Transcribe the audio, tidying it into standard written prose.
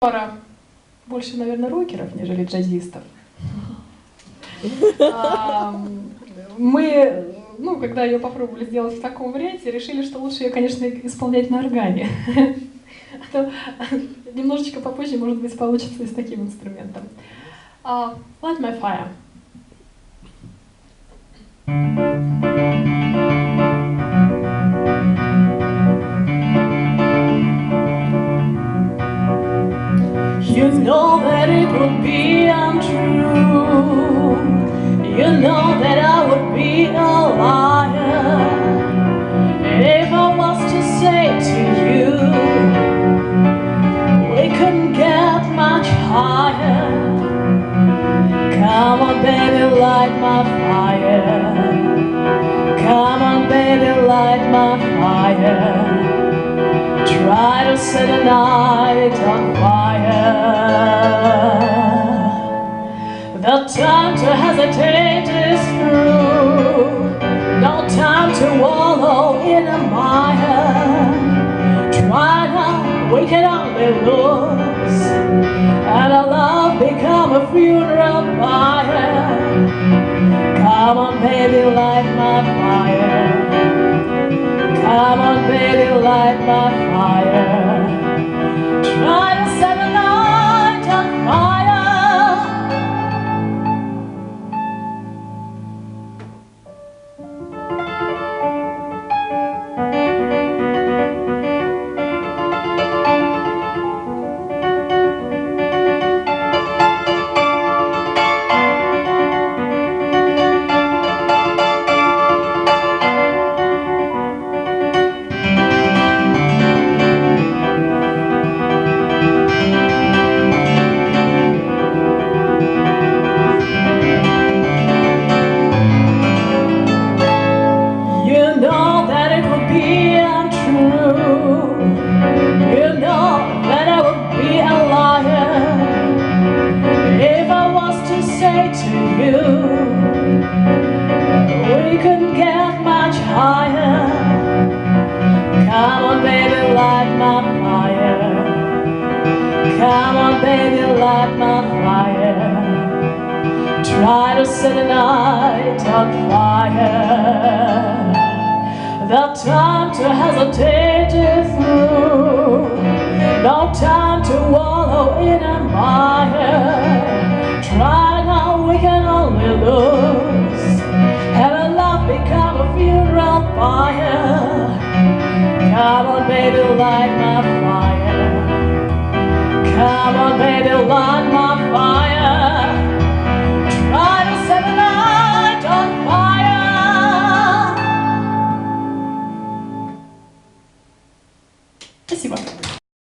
Пара больше, наверное, рокеров, нежели джазистов. Мы, когда ее попробовали сделать в таком варианте, решили, что лучше ее, конечно, исполнять на органе. А то немножечко попозже, может быть, получится и с таким инструментом. Light My Fire. You know that it would be untrue. You know that I would be a liar if I was to say to you we couldn't get much higher. Come on, baby, light my fire. Come on, baby, light my fire. Try to set the night on fire. The time to hesitate is through. No time to wallow in a mire. Try now, we can only lose, and our love become a funeral pyre. Come on, baby, light my fire. Come on, baby, light my fire. Try to set the night on fire. We couldn't get much higher. Come on, baby, light my fire. Come on, baby, light my fire. Try to set the night on fire. The time to hesitate is through. No time to wallow in a mire. Try now, we can only lose, and our love become a funeral pyre. Come on, baby, light my fire. Come on, baby, light my fire. Try to set the night on fire. Спасибо.